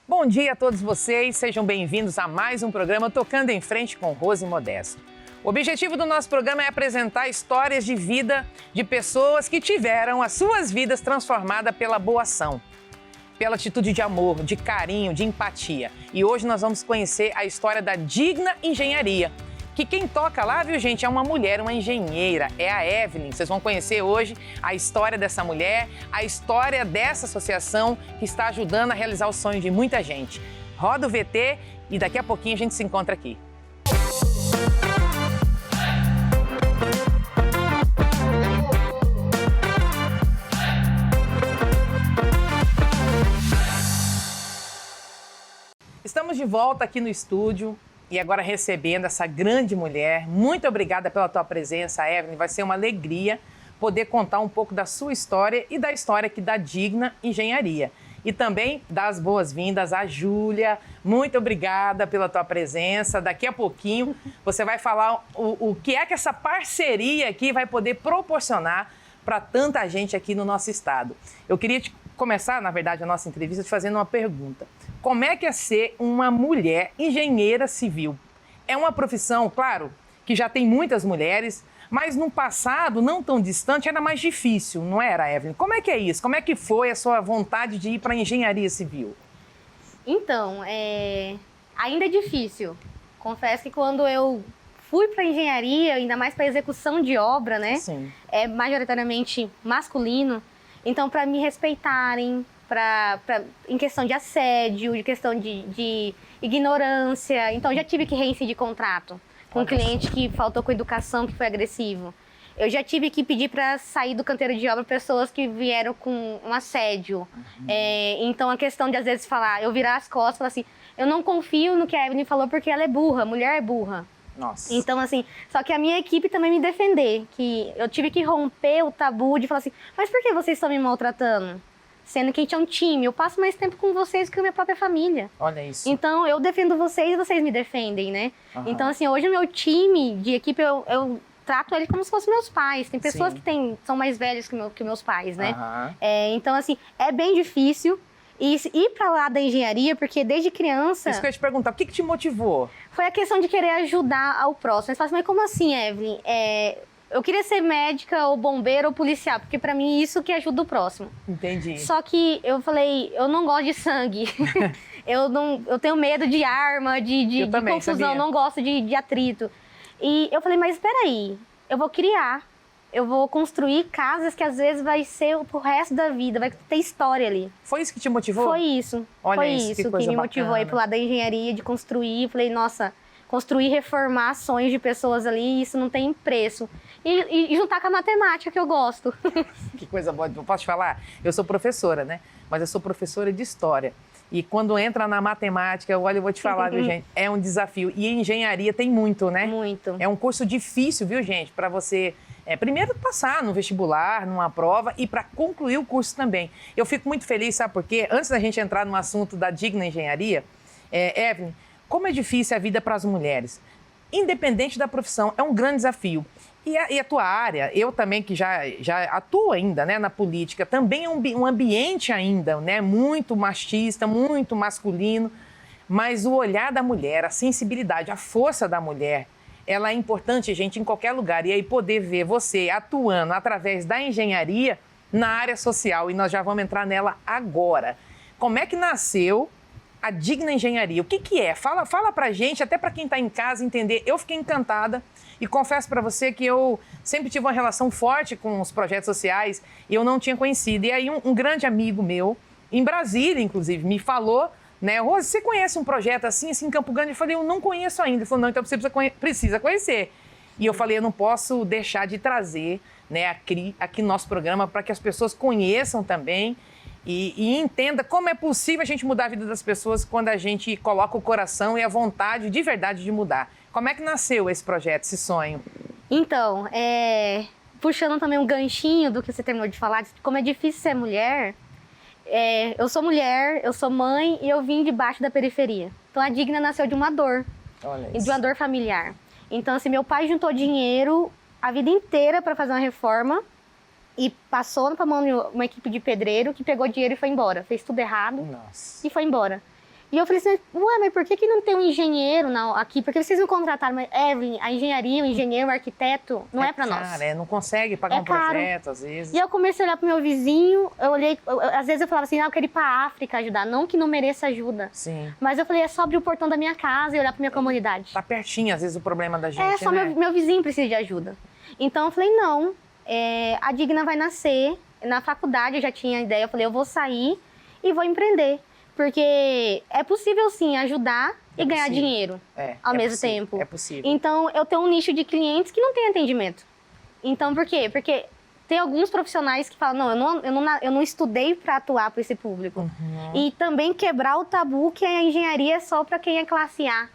Bom dia a todos vocês, sejam bem-vindos a mais um programa Tocando em Frente com Rose Modesto. O objetivo do nosso programa é apresentar histórias de vida de pessoas que tiveram as suas vidas transformadas pela boa ação, pela atitude de amor, de carinho, de empatia. E hoje nós vamos conhecer a história da Digna Engenharia, que quem toca lá, viu gente, é uma mulher, uma engenheira, é a Evelyn. Vocês vão conhecer hoje a história dessa mulher, a história dessa associação que está ajudando a realizar o sonho de muita gente. Roda o VT e daqui a pouquinho a gente se encontra aqui. Estamos de volta aqui no estúdio. E agora recebendo essa grande mulher. Muito obrigada pela tua presença, Evelyn. Vai ser uma alegria poder contar um pouco da sua história e da história aqui da Digna Engenharia. E também dar as boas-vindas à Júlia. Muito obrigada pela tua presença. Daqui a pouquinho você vai falar o que é que essa parceria aqui vai poder proporcionar para tanta gente aqui no nosso estado. Eu queria começar, na verdade, a nossa entrevista te fazendo uma pergunta. Como é que é ser uma mulher engenheira civil? É uma profissão, claro, que já tem muitas mulheres, mas no passado, não tão distante, era mais difícil, não era, Evelyn? Como é que é isso? Como é que foi a sua vontade de ir para a engenharia civil? Então, ainda é difícil. Confesso que quando eu fui para a engenharia, ainda mais para execução de obra, né? Sim. É majoritariamente masculino. Então, para me respeitarem, em questão de assédio, de questão de ignorância. Então, já tive que reincidir contrato com um cliente que faltou com educação, que foi agressivo. Eu já tive que pedir para sair do canteiro de obra pessoas que vieram com um assédio. Então, a questão de, às vezes, eu virar as costas e falar assim, eu não confio no que a Evelyn falou porque ela é burra, mulher é burra. Nossa. Então, assim, só que a minha equipe também me defender, que eu tive que romper o tabu de falar assim, mas por que vocês estão me maltratando? Sendo que a gente é um time, eu passo mais tempo com vocês que com a minha própria família. Olha isso. Então, eu defendo vocês e vocês me defendem, né? Uhum. Então, assim, hoje o meu time de equipe, eu trato eles como se fossem meus pais. Tem pessoas Sim. que são mais velhas que meus pais, né? Uhum. Então, assim, é bem difícil. E ir para lá da engenharia, porque desde criança... Isso que eu ia te perguntar, o que te motivou? Foi a questão de querer ajudar ao próximo. Mas, mas como assim, Evelyn? Eu queria ser médica, ou bombeiro, ou policial, porque pra mim isso que ajuda o próximo. Entendi. Só que eu falei, eu não gosto de sangue. Eu tenho medo de arma, de também, confusão, sabia? não gosto de atrito. E eu falei, mas espera aí, eu vou criar. Eu vou construir casas que às vezes vai ser pro resto da vida, vai ter história ali. Foi isso que te motivou? Foi isso. Olha foi isso, isso que coisa me motivou aí bacana. pro lado da engenharia, de construir. Eu falei, nossa, construir, reformar sonhos de pessoas ali, isso não tem preço. E juntar com a matemática, que eu gosto. Que coisa boa. Posso te falar? Eu sou professora, né? Mas eu sou professora de história. E quando entra na matemática, olha, eu vou te falar, viu, gente? É um desafio. E engenharia tem muito, né? Muito. É um curso difícil, viu, gente? Para você, primeiro, passar no vestibular, numa prova, e para concluir o curso também. Eu fico muito feliz, sabe por quê? Antes da gente entrar no assunto da Digna Engenharia, Evelyn, como é difícil a vida para as mulheres. Independente da profissão, é um grande desafio. E a tua área, eu também que já atuo ainda, né, na política, também é um ambiente ainda, né, muito machista, muito masculino, mas o olhar da mulher, a sensibilidade, a força da mulher, ela é importante, gente, em qualquer lugar. E aí poder ver você atuando através da engenharia na área social, e nós já vamos entrar nela agora. Como é que nasceu a Digna Engenharia? O que é? Fala pra gente, até pra quem tá em casa entender. Eu fiquei encantada e confesso pra você que eu sempre tive uma relação forte com os projetos sociais e eu não tinha conhecido. E aí um grande amigo meu, em Brasília, inclusive, me falou, né, Rose, você conhece um projeto assim em Campo Grande? Eu falei, eu não conheço ainda. Ele falou, não, então você precisa conhecer. E eu falei, eu não posso deixar de trazer, né, aqui no nosso programa para que as pessoas conheçam também e entenda como é possível a gente mudar a vida das pessoas quando a gente coloca o coração e a vontade de verdade de mudar. Como é que nasceu esse projeto, esse sonho? Então, puxando também um ganchinho do que você terminou de falar, de como é difícil ser mulher, eu sou mulher, eu sou mãe e eu vim debaixo da periferia. Então a Digna nasceu de uma dor, Olha e isso. de uma dor familiar. Então, assim, meu pai juntou dinheiro a vida inteira para fazer uma reforma e passou para mão de uma equipe de pedreiro que pegou dinheiro e foi embora. Fez tudo errado Nossa. e foi embora. E eu falei assim, ué, mas por que não tem um engenheiro aqui? Por que vocês não contrataram? Mas, Evelyn, a engenharia, o engenheiro, o arquiteto, não é para nós. Não consegue pagar um projeto, às vezes. E eu comecei a olhar pro meu vizinho, eu olhei, às vezes eu falava assim, eu quero ir pra África ajudar, não que não mereça ajuda. Sim. Mas eu falei, é só abrir o portão da minha casa e olhar pra minha comunidade. Tá pertinho, às vezes, o problema da gente, É, só meu vizinho precisa de ajuda. Então eu falei, não, a Digna vai nascer, na faculdade eu já tinha a ideia, eu falei, eu vou sair e vou empreender. Porque é possível, sim, ajudar e ganhar dinheiro ao mesmo tempo. É possível. Então, eu tenho um nicho de clientes que não tem atendimento. Então, por quê? Porque tem alguns profissionais que falam, não, eu não estudei para atuar para esse público. E também quebrar o tabu que a engenharia é só para quem é classe A.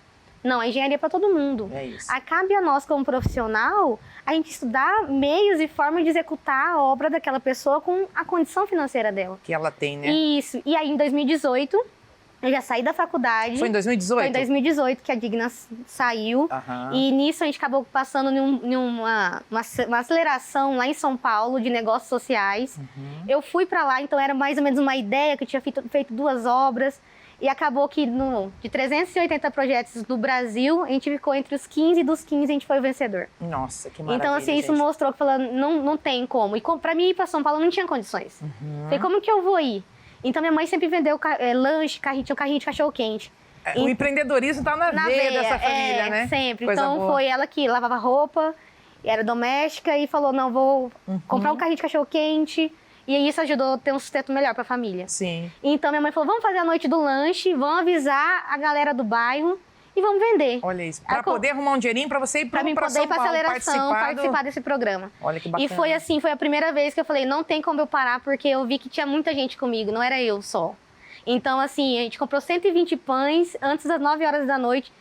Não, a engenharia é para todo mundo. É isso. Cabe a nós, como profissional, a gente estudar meios e formas de executar a obra daquela pessoa com a condição financeira dela. Que ela tem, né? Isso. E aí, em 2018, eu já saí da faculdade. Foi em 2018? Foi em 2018 que a Digna saiu. E nisso a gente acabou passando uma aceleração lá em São Paulo de negócios sociais. Eu fui para lá, então era mais ou menos uma ideia que eu tinha feito 2 obras. E acabou que de 380 projetos no Brasil, a gente ficou entre os 15 e dos 15 a gente foi o vencedor. Nossa, que maravilha, então, assim, isso mostrou que não tem como. E para mim ir para São Paulo não tinha condições. Falei, como que eu vou ir? Então, minha mãe sempre vendeu lanche, tinha um carrinho de cachorro-quente. O empreendedorismo tá na veia dessa família, né? Sempre. Coisa então, boa. foi ela que lavava roupa, era doméstica e falou, não, vou comprar um carrinho de cachorro-quente. E isso ajudou a ter um sustento melhor para a família. Sim. Então, minha mãe falou, vamos fazer a noite do lanche, vamos avisar a galera do bairro e vamos vender. Olha isso. Para poder arrumar um dinheirinho para você ir para São Paulo, participar desse programa. Olha que bacana. E foi assim, foi a primeira vez que eu falei, não tem como eu parar, porque eu vi que tinha muita gente comigo, não era eu só. Então, assim, a gente comprou 120 pães antes das 9 horas da noite.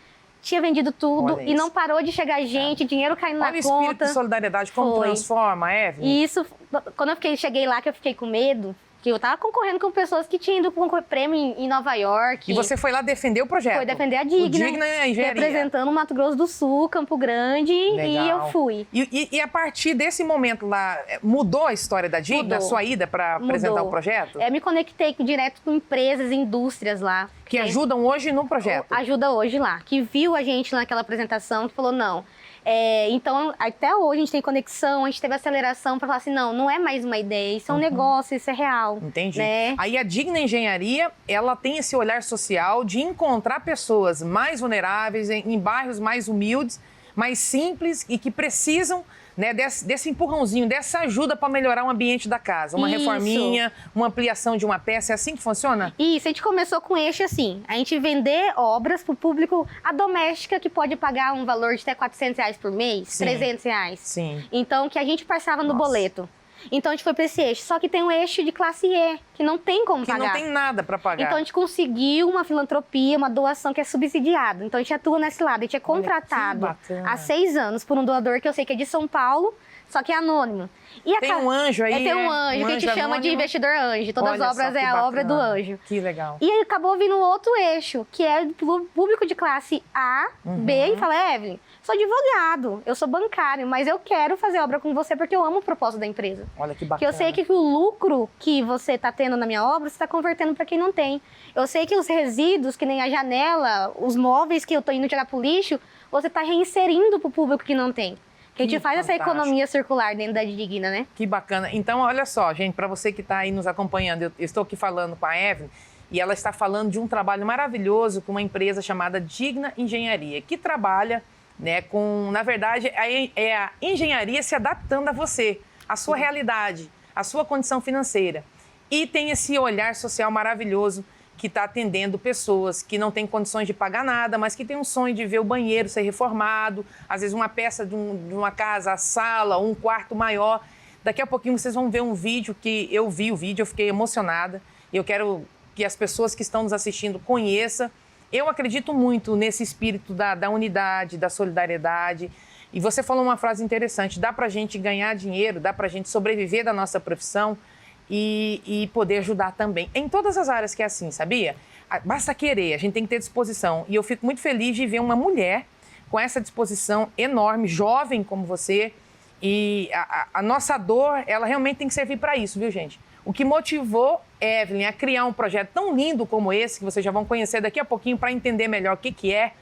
Tinha vendido tudo e não parou de chegar gente, dinheiro caindo na conta. Olha o espírito de solidariedade, como transforma, Evelyn. E isso, quando eu cheguei lá, que eu fiquei com medo, que eu tava concorrendo com pessoas que tinham ido para um prêmio em Nova York. E você foi lá defender o projeto? Foi defender a Digna. O Digna e a engenharia. Representando o Mato Grosso do Sul, Campo Grande, e eu fui. E a partir desse momento lá, mudou a história da Digna, a sua ida para apresentar o projeto? Me conectei direto com empresas, indústrias lá. Que ajudam hoje no projeto? Ajuda hoje lá. Que viu a gente naquela apresentação, que falou, não... então, até hoje a gente tem conexão, a gente teve aceleração para falar assim, não é mais uma ideia, isso é um negócio, isso é real. Entendi. Né? Aí a Digna Engenharia, ela tem esse olhar social de encontrar pessoas mais vulneráveis, em bairros mais humildes, mais simples e que precisam, né, desse empurrãozinho, dessa ajuda para melhorar o ambiente da casa. Uma reforminha, uma ampliação de uma peça, é assim que funciona? Isso, a gente começou com eixo assim, a gente vender obras para o público, a doméstica que pode pagar um valor de até R$400 por mês, Sim. R$300. Sim. Então, que a gente passava no boleto. Então, a gente foi para esse eixo. Só que tem um eixo de classe E, que não tem como pagar. Que não tem nada para pagar. Então, a gente conseguiu uma filantropia, uma doação que é subsidiada. Então, a gente atua nesse lado. A gente é contratado há 6 anos por um doador que eu sei que é de São Paulo, só que é anônimo. E tem um anjo aí, tem um anjo que a gente chama de investidor anjo. Todas as obras é a obra do anjo. Que legal. E aí acabou vindo outro eixo, que é público de classe A, B, e fala, Evelyn, sou advogado, eu sou bancário, mas eu quero fazer obra com você porque eu amo o propósito da empresa. Olha que Porque bacana. eu sei que o lucro que você está tendo na minha obra, você está convertendo para quem não tem. Eu sei que os resíduos, que nem a janela, os móveis que eu estou indo jogar pro lixo, você está reinserindo para o público que não tem. Que a gente faz essa economia circular dentro da Digna, né? Que bacana. Então, olha só, gente, para você que está aí nos acompanhando, eu estou aqui falando com a Evelyn e ela está falando de um trabalho maravilhoso com uma empresa chamada Digna Engenharia, que trabalha, né, com, na verdade, é a engenharia se adaptando a você, a sua realidade, a sua condição financeira. E tem esse olhar social maravilhoso que está atendendo pessoas que não têm condições de pagar nada, mas que têm um sonho de ver o banheiro ser reformado, às vezes uma peça de uma casa, a sala, um quarto maior. Daqui a pouquinho vocês vão ver um vídeo que eu vi o vídeo, eu fiquei emocionada. Eu quero que as pessoas que estão nos assistindo conheçam. Eu acredito muito nesse espírito da unidade, da solidariedade. E você falou uma frase interessante, dá pra gente ganhar dinheiro, dá pra gente sobreviver da nossa profissão, e poder ajudar também. Em todas as áreas que é assim, sabia? Basta querer, a gente tem que ter disposição. E eu fico muito feliz de ver uma mulher com essa disposição enorme, jovem como você. E a nossa dor, ela realmente tem que servir para isso, viu, gente? o que motivou Evelyn a criar um projeto tão lindo como esse, que vocês já vão conhecer daqui a pouquinho para entender melhor o que é,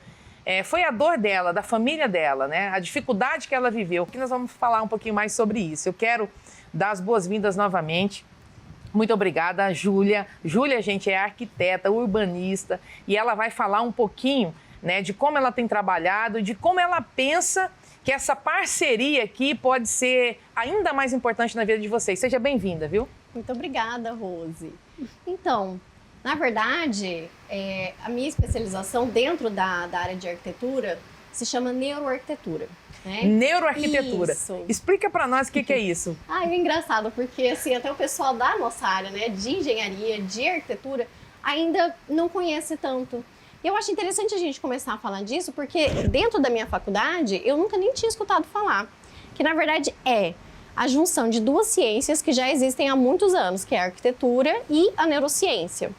foi a dor dela, da família dela, né? A dificuldade que ela viveu. Aqui nós vamos falar um pouquinho mais sobre isso. Eu quero dar as boas-vindas novamente. Muito obrigada a Júlia. Júlia, gente, é arquiteta, urbanista, e ela vai falar um pouquinho, né, de como ela tem trabalhado, de como ela pensa que essa parceria aqui pode ser ainda mais importante na vida de vocês. Seja bem-vinda, viu? Muito obrigada, Rose. Então, na verdade, a minha especialização dentro da área de arquitetura se chama neuroarquitetura. Né? Neuroarquitetura. Isso. Explica para nós o que é isso. É engraçado, porque assim, até o pessoal da nossa área, né, de engenharia, de arquitetura, ainda não conhece tanto. E eu acho interessante a gente começar a falar disso, porque dentro da minha faculdade, eu nunca nem tinha escutado falar. Que, na verdade, é a junção de duas ciências que já existem há muitos anos, que é a arquitetura e a neurociência.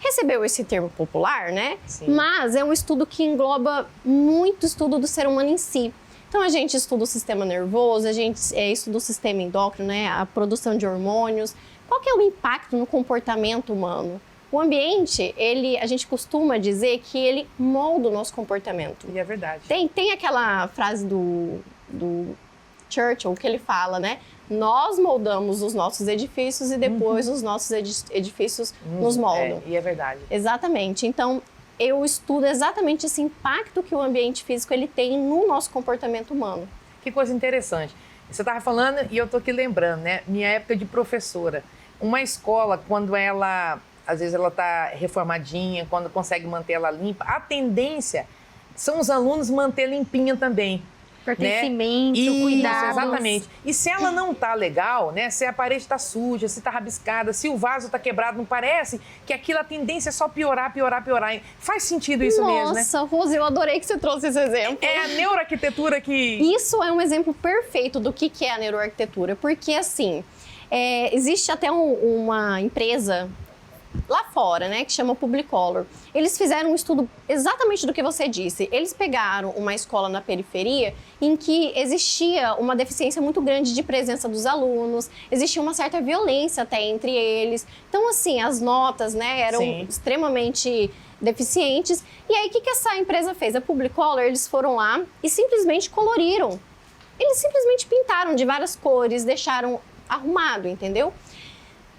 Recebeu esse termo popular, né? Sim. Mas é um estudo que engloba muito estudo do ser humano em si. Então, a gente estuda o sistema nervoso, a gente estuda o sistema endócrino, né? A produção de hormônios. Qual que é o impacto no comportamento humano? O ambiente, a gente costuma dizer que ele molda o nosso comportamento. E é verdade. Tem aquela frase do Churchill que ele fala, né? Nós moldamos os nossos edifícios e depois os nossos edifícios nos moldam. E é verdade. Exatamente. Então, eu estudo exatamente esse impacto que o ambiente físico ele tem no nosso comportamento humano. Que coisa interessante. Você estava falando e eu estou aqui lembrando, né? Minha época de professora. Uma escola, quando ela, às vezes ela está reformadinha, quando consegue manter ela limpa, a tendência são os alunos manter limpinha também. Pertencimento, né? cuidados. Isso, exatamente. E se ela não tá legal, né? Se a parede tá suja, se tá rabiscada, se o vaso tá quebrado, não parece que aquilo a tendência é só piorar. Faz sentido isso mesmo, né? Nossa, Rose, eu adorei que você trouxe esse exemplo. É a neuroarquitetura que... Isso é um exemplo perfeito do que é a neuroarquitetura, porque assim, existe até uma empresa lá fora, né, que chama Publicolor. Eles fizeram um estudo exatamente do que você disse. Eles pegaram uma escola na periferia em que existia uma deficiência muito grande de presença dos alunos, existia uma certa violência até entre eles. Então, assim, as notas, né, eram extremamente deficientes. E aí, o que essa empresa fez? A Publicolor, eles foram lá e simplesmente coloriram. Eles simplesmente pintaram de várias cores, deixaram arrumado, entendeu?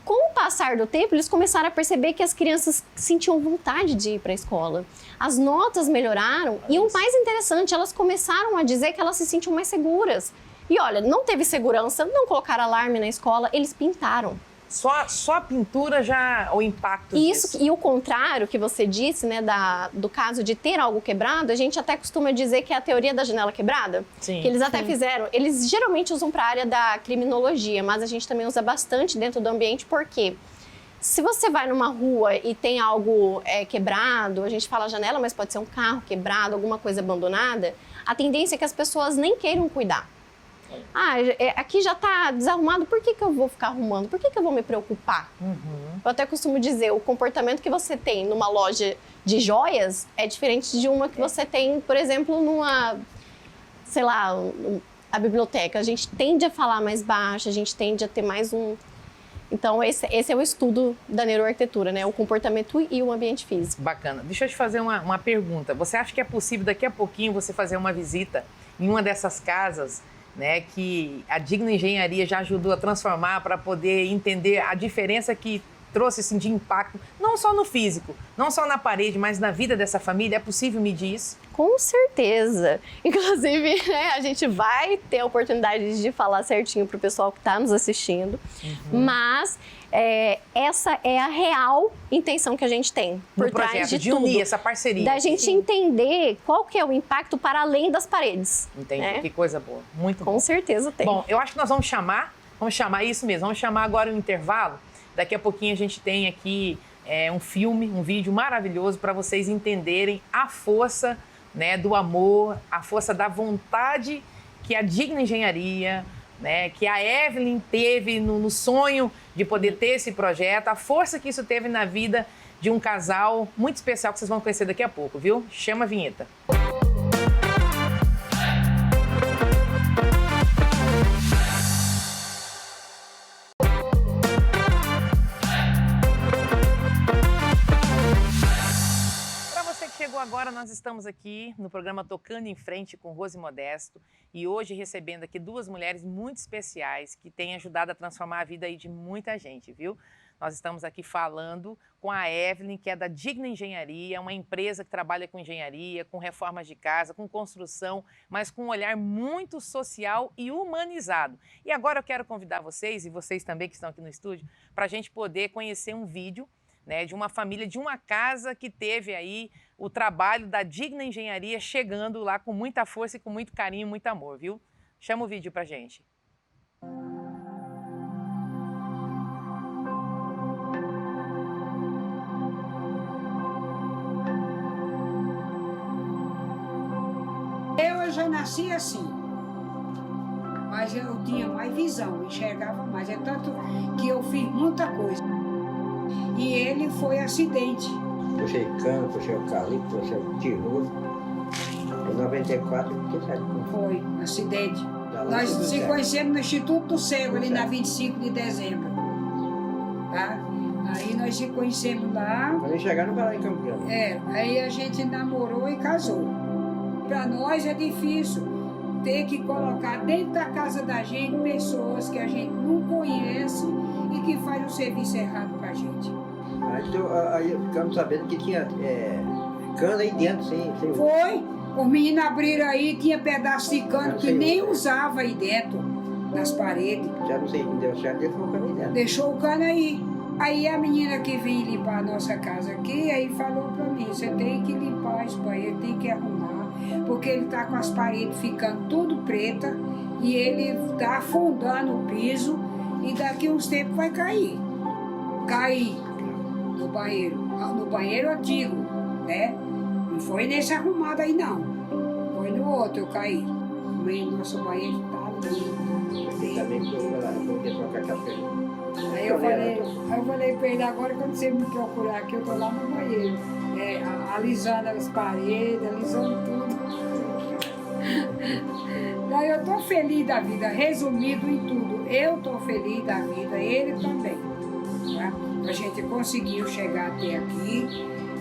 Com o passar do tempo, eles começaram a perceber que as crianças sentiam vontade de ir para a escola. As notas melhoraram e o mais interessante, elas começaram a dizer que elas se sentiam mais seguras. E olha, não teve segurança, não colocaram alarme na escola, eles pintaram. Só a pintura já, o impacto disso. E o contrário que você disse, né, do caso de ter algo quebrado, a gente até costuma dizer que é a teoria da janela quebrada. Sim. Que eles até fizeram, eles geralmente usam para a área da criminologia, mas a gente também usa bastante dentro do ambiente, porque se você vai numa rua e tem algo quebrado, a gente fala janela, mas pode ser um carro quebrado, alguma coisa abandonada, a tendência é que as pessoas nem queiram cuidar. Aqui já está desarrumado, por que eu vou ficar arrumando? Por que eu vou me preocupar? Eu até costumo dizer, o comportamento que você tem numa loja de joias é diferente de uma que você tem, por exemplo, numa, sei lá, a biblioteca. A gente tende a falar mais baixo, a gente tende a ter mais um... Então, esse é o estudo da neuroarquitetura, né? O comportamento e o ambiente físico. Bacana. Deixa eu te fazer uma pergunta. Você acha que é possível, daqui a pouquinho, você fazer uma visita em uma dessas casas, né, que a Digna Engenharia já ajudou a transformar para poder entender a diferença que trouxe assim, de impacto, não só no físico, não só na parede, mas na vida dessa família? É possível medir isso? Com certeza. Inclusive, né, a gente vai ter a oportunidade de falar certinho para o pessoal que está nos assistindo, mas essa é a real intenção que a gente tem por trás de tudo. Unir essa parceria. Da gente entender qual que é o impacto para além das paredes. Entendi, né? Que coisa boa, muito bom. Com certeza tem. Bom, eu acho que nós vamos chamar isso mesmo, vamos chamar agora um intervalo. Daqui a pouquinho a gente tem aqui um vídeo maravilhoso para vocês entenderem a força, né, do amor, a força da vontade que a Digna Engenharia, né, que a Evelyn teve no sonho de poder ter esse projeto, a força que isso teve na vida de um casal muito especial que vocês vão conhecer daqui a pouco, viu? Chama a vinheta. você que chegou agora, nós estamos aqui no programa Tocando em Frente com Rose Modesto e hoje recebendo aqui duas mulheres muito especiais que têm ajudado a transformar a vida aí de muita gente, viu? Nós estamos aqui falando com a Evelyn, que é da Digna Engenharia, uma empresa que trabalha com engenharia, com reformas de casa, com construção, mas com um olhar muito social e humanizado. E agora eu quero convidar vocês, e vocês também que estão aqui no estúdio, para a gente poder conhecer um vídeo, né, de uma família, de uma casa que teve aí o trabalho da Digna Engenharia chegando lá com muita força e com muito carinho, muito amor, viu? Chama o vídeo pra gente. Eu já nasci assim, mas eu tinha mais visão, enxergava mais. É tanto que eu fiz muita coisa. E ele foi acidente. Puxei cano, puxei eucalipto, puxei tijolo. Em 94, que sabe? Foi, acidente. Nós se conhecemos no Instituto do Cego, ali na 25 de dezembro. Tá? Aí nós se conhecemos lá. Quando chegar no Pará em Campo Grande. Aí a gente namorou e casou. Para nós é difícil ter que colocar dentro da casa da gente pessoas que a gente não conhece e que faz um serviço errado para a gente. Aí ficamos sabendo que tinha cano aí dentro, sem. Foi, os meninos abriram aí, tinha pedaço de cano que nem usava aí dentro, nas paredes. Já não sei quem deu certo, deixou o cano aí dentro. Deixou o cano aí. Aí a menina que veio limpar a nossa casa aqui, aí falou para mim, você tem que limpar esse banheiro, tem que arrumar, porque ele tá com as paredes ficando tudo preta e ele tá afundando o piso e daqui uns tempos vai cair. Cair no banheiro antigo, né? Não foi nesse arrumado aí não, foi no outro eu caí. Nosso banheiro tá lindo. Também foi lá, porque trocar café. Aí eu falei pra ele, agora quando você me procurar aqui, eu tô lá no banheiro, alisando as paredes, alisando tudo. Daí eu tô feliz da vida, resumido em tudo, eu tô feliz da vida, ele também. Tá? A gente conseguiu chegar até aqui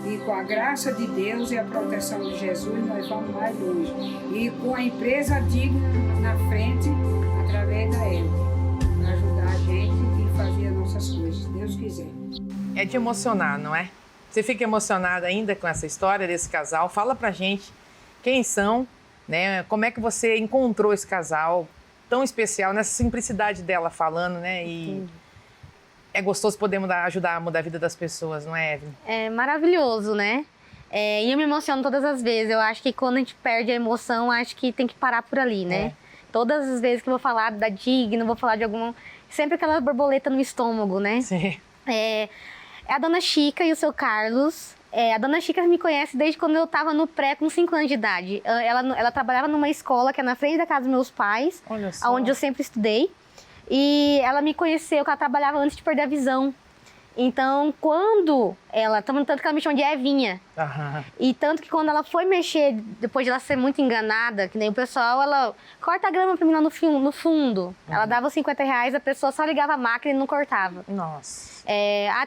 e com a graça de Deus e a proteção de Jesus nós vamos mais longe. E com a empresa Digna na frente, através da Evelyn, para ajudar a gente e fazer as nossas coisas, se Deus quiser. É de emocionar, não é? Você fica emocionada ainda com essa história desse casal? Fala pra gente quem são, né? Como é que você encontrou esse casal tão especial, nessa simplicidade dela falando, né? E é gostoso poder ajudar a mudar a vida das pessoas, não é, Evelyn? É maravilhoso, né? E eu me emociono todas as vezes. Eu acho que quando a gente perde a emoção, acho que tem que parar por ali, né? Todas as vezes que eu vou falar da Digna, vou falar de alguma... Sempre aquela borboleta no estômago, né? Sim. É a Dona Chica e o seu Carlos. A Dona Chica me conhece desde quando eu estava no pré, com 5 anos de idade. Ela trabalhava numa escola que é na frente da casa dos meus pais, onde eu sempre estudei. E ela me conheceu, que ela trabalhava antes de perder a visão. Então, quando tanto que ela me chama de Evinha. E tanto que quando ela foi mexer, depois de ela ser muito enganada, que nem o pessoal, ela corta a grama pra mim lá no fundo. Ela dava os R$50, a pessoa só ligava a máquina e não cortava. Nossa.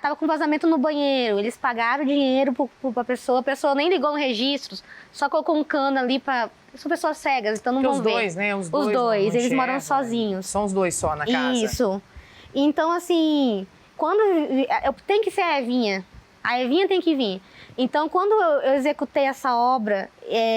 Tava com vazamento no banheiro, eles pagaram o dinheiro pra pessoa, a pessoa nem ligou no registro, só colocou um cano ali pra... São pessoas cegas, então não vão ver. Os dois, né? Os dois, eles moram sozinhos. São os dois só na casa. Isso. Então, assim... tem que ser a Evinha tem que vir. Então, quando eu executei essa obra,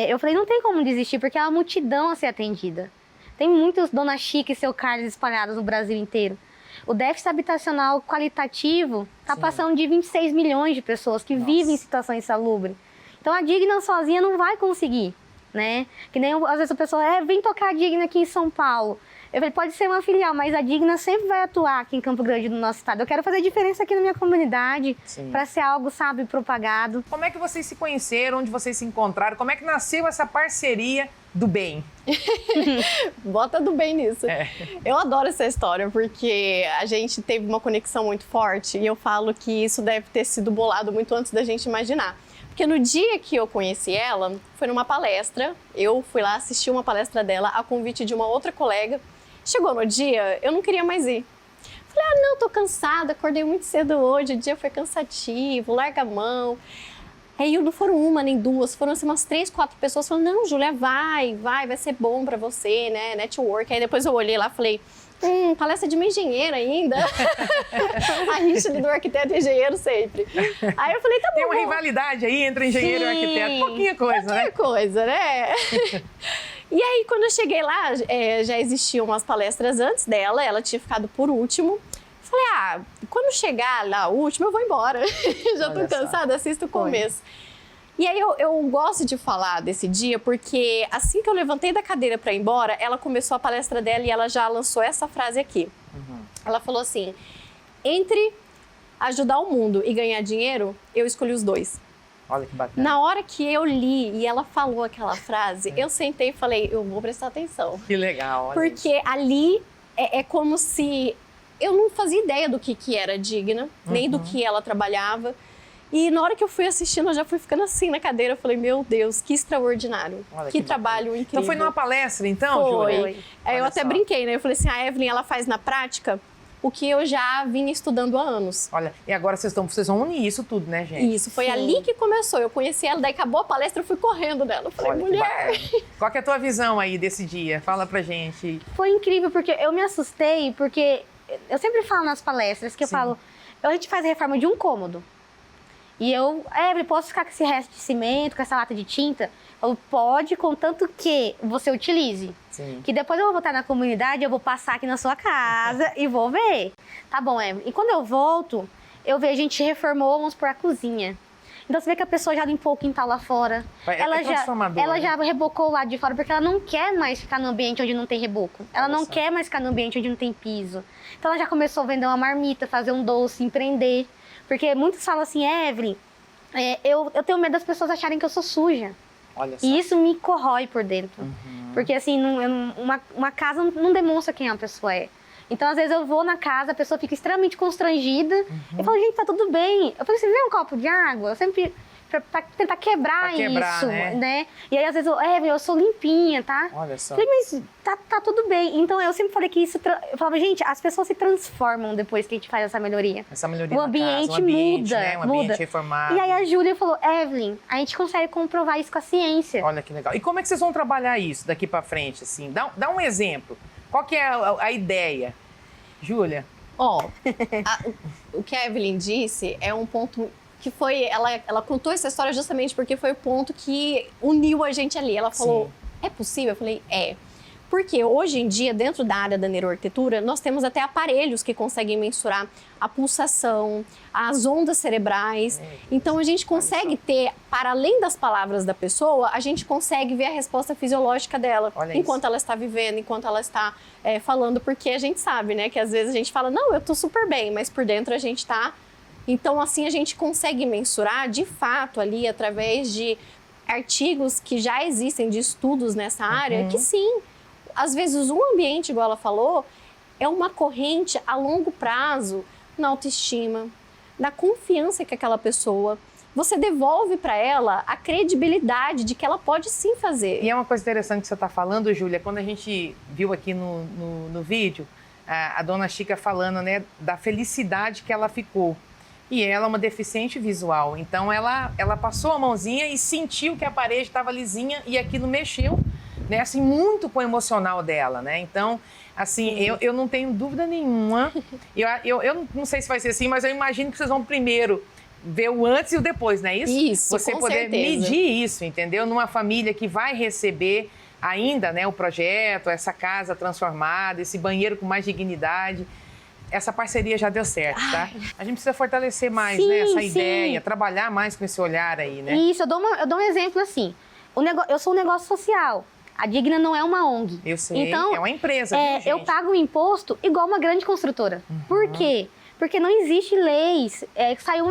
eu falei, não tem como desistir, porque é uma multidão a ser atendida. Tem muitos Dona Chica e seu Carlos espalhados no Brasil inteiro. O déficit habitacional qualitativo está passando de 26 milhões de pessoas que vivem em situação insalubre. Então, a Digna sozinha não vai conseguir, né? Que nem, às vezes, a pessoa, vem tocar a Digna aqui em São Paulo. Eu falei, pode ser uma filial, mas a Digna sempre vai atuar aqui em Campo Grande, no nosso estado. Eu quero fazer diferença aqui na minha comunidade, para ser algo, sabe, propagado. Como é que vocês se conheceram, onde vocês se encontraram? Como é que nasceu essa parceria do bem? Bota do bem nisso. Eu adoro essa história, porque a gente teve uma conexão muito forte e eu falo que isso deve ter sido bolado muito antes da gente imaginar. Porque no dia que eu conheci ela, foi numa palestra, eu fui lá assistir uma palestra dela a convite de uma outra colega. Chegou no dia, eu não queria mais ir. Falei, não, tô cansada, acordei muito cedo hoje, o dia foi cansativo, larga a mão. Aí não foram uma nem duas, foram assim, umas 3, 4 pessoas falando, não, Júlia, vai ser bom pra você, né? Network. Aí depois eu olhei lá e falei, palestra de uma engenheira ainda. A rixa do arquiteto e engenheiro sempre. Aí eu falei, tá bom. Tem uma rivalidade aí entre engenheiro e arquiteto. Pouquinha coisa, né? Pouquinha coisa, né? E aí, quando eu cheguei lá, já existiam umas palestras antes dela, ela tinha ficado por último. Falei, quando chegar lá o último, eu vou embora. Já tô cansada, assisto o começo. E aí, eu gosto de falar desse dia, porque assim que eu levantei da cadeira para ir embora, ela começou a palestra dela e ela já lançou essa frase aqui. Ela falou assim, entre ajudar o mundo e ganhar dinheiro, eu escolhi os dois. Olha que bacana. Na hora que eu li e ela falou aquela frase, eu sentei e falei, eu vou prestar atenção. Que legal, olha Porque isso. ali é como se eu não fazia ideia do que era Digna, nem do que ela trabalhava. E na hora que eu fui assistindo, eu já fui ficando assim na cadeira. Eu falei, meu Deus, que extraordinário. Olha que que trabalho incrível. Então foi numa palestra, então, Foi. Júlia? Aí eu Olha até só. brinquei, né? Eu falei assim, a Evelyn, ela faz na prática o que eu já vinha estudando há anos. Olha, e agora vocês vão unir isso tudo, né, gente? Isso, foi ali que começou. Eu conheci ela, daí acabou a palestra, eu fui correndo dela. Eu falei, Olha que mulher... bacana. Qual que é a tua visão aí desse dia? Fala pra gente. Foi incrível, porque eu me assustei, porque eu sempre falo nas palestras que eu falo, a gente faz a reforma de um cômodo. E eu, Evelyn, posso ficar com esse resto de cimento, com essa lata de tinta? Eu pode, contanto que você utilize. Sim. Que depois eu vou voltar na comunidade, eu vou passar aqui na sua casa e vou ver. Tá bom, Evelyn. E quando eu volto, eu vejo a gente reformou, vamos por a cozinha. Então você vê que a pessoa já limpou o quintal lá fora. É transformador, ela né? já rebocou o lado de fora, porque ela não quer mais ficar no ambiente onde não tem reboco. Ela Olha não só. quer mais ficar no ambiente onde não tem piso. Então ela já começou a vender uma marmita, fazer um doce, empreender. Porque muitos falam assim, Evelyn, eu tenho medo das pessoas acharem que eu sou suja. Olha só. E isso me corrói por dentro. Porque assim, uma casa não demonstra quem a pessoa é. Então, às vezes, eu vou na casa, a pessoa fica extremamente constrangida. Eu falo, gente, tá tudo bem. Eu falo, você vê um copo de água? Eu sempre... Pra tentar quebrar isso, né? E aí, às vezes, eu sou limpinha, tá? Olha só. Falei, mas tá tudo bem. Então, eu sempre falei que isso... Eu falava, gente, as pessoas se transformam depois que a gente faz essa melhoria. Essa melhoria O na ambiente casa, muda, né? Um ambiente reformado. E aí, a Júlia falou, Evelyn, a gente consegue comprovar isso com a ciência. Olha que legal. E como é que vocês vão trabalhar isso daqui pra frente, assim? Dá um exemplo. Qual que é a ideia? Júlia? O que a Evelyn disse é um ponto que foi... Ela contou essa história justamente porque foi o ponto que uniu a gente ali. Ela falou, é possível? Eu falei, é. Porque hoje em dia, dentro da área da neuroarquitetura, nós temos até aparelhos que conseguem mensurar a pulsação, as ondas cerebrais. Então, a gente consegue ter, para além das palavras da pessoa, a gente consegue ver a resposta fisiológica dela. Olha enquanto isso. ela está vivendo, enquanto ela está falando. Porque a gente sabe, né? Que às vezes a gente fala, não, eu tô super bem, mas por dentro a gente tá... Então, assim, a gente consegue mensurar, de fato, ali, através de artigos que já existem, de estudos nessa área, que sim, às vezes um ambiente, igual ela falou, é uma corrente a longo prazo na autoestima, na confiança que aquela pessoa... Você devolve para ela a credibilidade de que ela pode sim fazer. E é uma coisa interessante que você está falando, Júlia, quando a gente viu aqui no vídeo, a dona Chica falando, né, da felicidade que ela ficou. E ela é uma deficiente visual, então ela passou a mãozinha e sentiu que a parede estava lisinha e aquilo mexeu, né, assim, muito com o emocional dela, né? Então, assim, eu não tenho dúvida nenhuma, eu não sei se vai ser assim, mas eu imagino que vocês vão primeiro ver o antes e o depois, não é isso? Isso, Você com poder certeza. medir isso, entendeu? Numa família que vai receber ainda, né, o projeto, essa casa transformada, esse banheiro com mais dignidade. Essa parceria já deu certo, tá? A gente precisa fortalecer mais, Sim, né, essa sim. ideia, trabalhar mais com esse olhar aí, né? Isso, eu dou um exemplo assim. Eu sou um negócio social. A Digna não é uma ONG. Eu sei, Então, é uma empresa, viu, gente? eu pago um imposto igual uma grande construtora. Por quê? Porque não existe leis. Saiu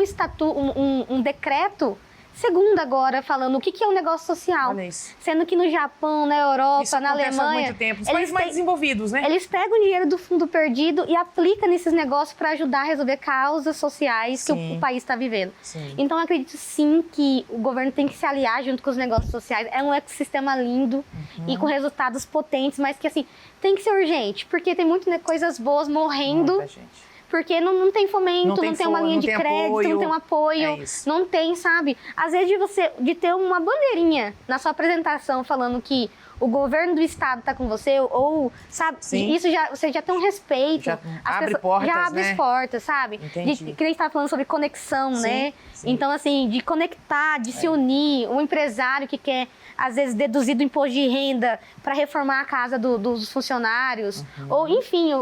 um decreto, segundo agora, falando o que é um negócio social. Olha isso. Sendo que no Japão, na Europa, Isso na acontece há Alemanha... muito tempo. Os países mais desenvolvidos, né? Eles pegam o dinheiro do fundo perdido e aplicam nesses negócios para ajudar a resolver causas sociais que Sim. o país está vivendo. Sim. Então, eu acredito sim que o governo tem que se aliar junto com os negócios sociais. É um ecossistema lindo e com resultados potentes, mas que, assim, tem que ser urgente, porque tem muitas coisas boas morrendo Muita gente. Porque não tem fomento, não tem uma linha de tem crédito, apoio. não tem um apoio, É isso. não tem, sabe? Às vezes de ter uma bandeirinha na sua apresentação falando que o governo do estado tá com você, ou, sabe, Sim. isso você já tem um respeito. Já As abre pessoas- portas, já abre né? as portas, sabe? Entendi. Que a gente tava falando sobre conexão, Sim, né? sim. Então, assim, de conectar, de se unir, um empresário que quer, às vezes, deduzir do imposto de renda para reformar a casa dos funcionários, ou, enfim,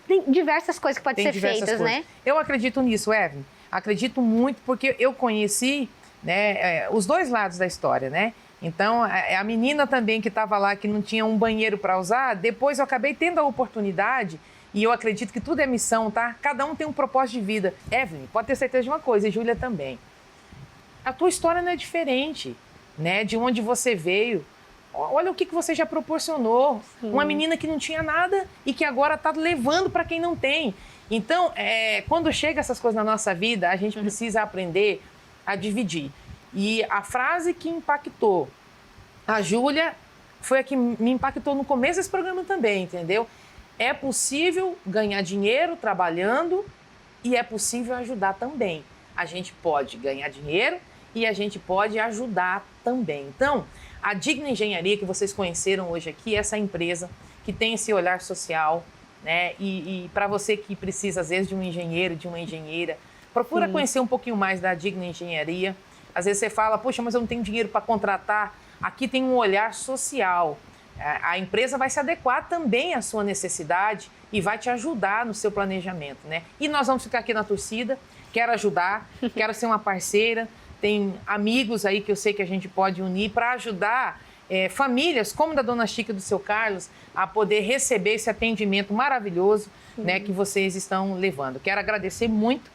tem diversas coisas que podem Tem ser diversas feitas, coisas. né? Eu acredito nisso, Evelyn. Acredito muito, porque eu conheci, né, os dois lados da história, né? Então, a menina também que estava lá, que não tinha um banheiro para usar, depois eu acabei tendo a oportunidade, e eu acredito que tudo é missão, tá? Cada um tem um propósito de vida. Evelyn, pode ter certeza de uma coisa, e Júlia também. A tua história não é diferente, né? De onde você veio. Olha o que você já proporcionou. Sim. Uma menina que não tinha nada e que agora está levando para quem não tem. Então, quando chega essas coisas na nossa vida, a gente precisa aprender a dividir. E a frase que impactou a Júlia foi a que me impactou no começo desse programa também, entendeu? É possível ganhar dinheiro trabalhando e é possível ajudar também. A gente pode ganhar dinheiro e a gente pode ajudar também. Então, a Digna Engenharia que vocês conheceram hoje aqui, essa empresa que tem esse olhar social, né? E para você que precisa, às vezes, de um engenheiro, de uma engenheira, procura conhecer um pouquinho mais da Digna Engenharia. Às vezes você fala, poxa, mas eu não tenho dinheiro para contratar. Aqui tem um olhar social. A empresa vai se adequar também à sua necessidade e vai te ajudar no seu planejamento, né? E nós vamos ficar aqui na torcida. Quero ajudar, quero ser uma parceira. Tem amigos aí que eu sei que a gente pode unir para ajudar famílias como da Dona Chica e do seu Carlos a poder receber esse atendimento maravilhoso, né, que vocês estão levando. Quero agradecer muito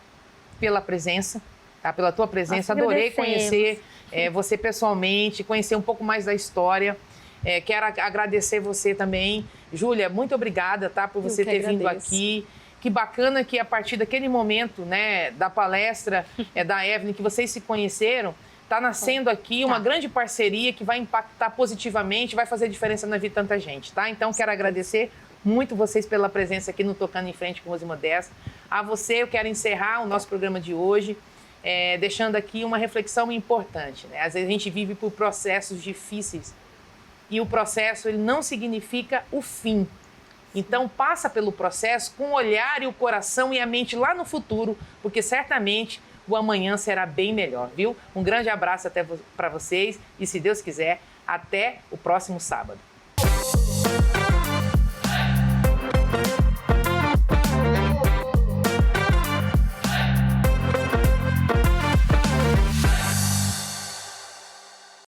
pela presença, tá? Pela tua presença. Nós Adorei agradecemos. conhecer você pessoalmente, conhecer um pouco mais da história. Quero agradecer você também. Júlia, muito obrigada, tá, por você Eu que ter vindo agradeço. aqui. Que bacana que a partir daquele momento, né, da palestra da Evelyn, que vocês se conheceram, está nascendo aqui uma grande parceria que vai impactar positivamente, vai fazer diferença na vida de tanta gente, tá? Então, quero agradecer muito vocês pela presença aqui no Tocando em Frente com Rose Modesto. A você, eu quero encerrar o nosso programa de hoje, deixando aqui uma reflexão importante, né? Às vezes a gente vive por processos difíceis e o processo ele não significa o fim. Então, passa pelo processo com o olhar e o coração e a mente lá no futuro, porque certamente o amanhã será bem melhor, viu? Um grande abraço para vocês e, se Deus quiser, até o próximo sábado.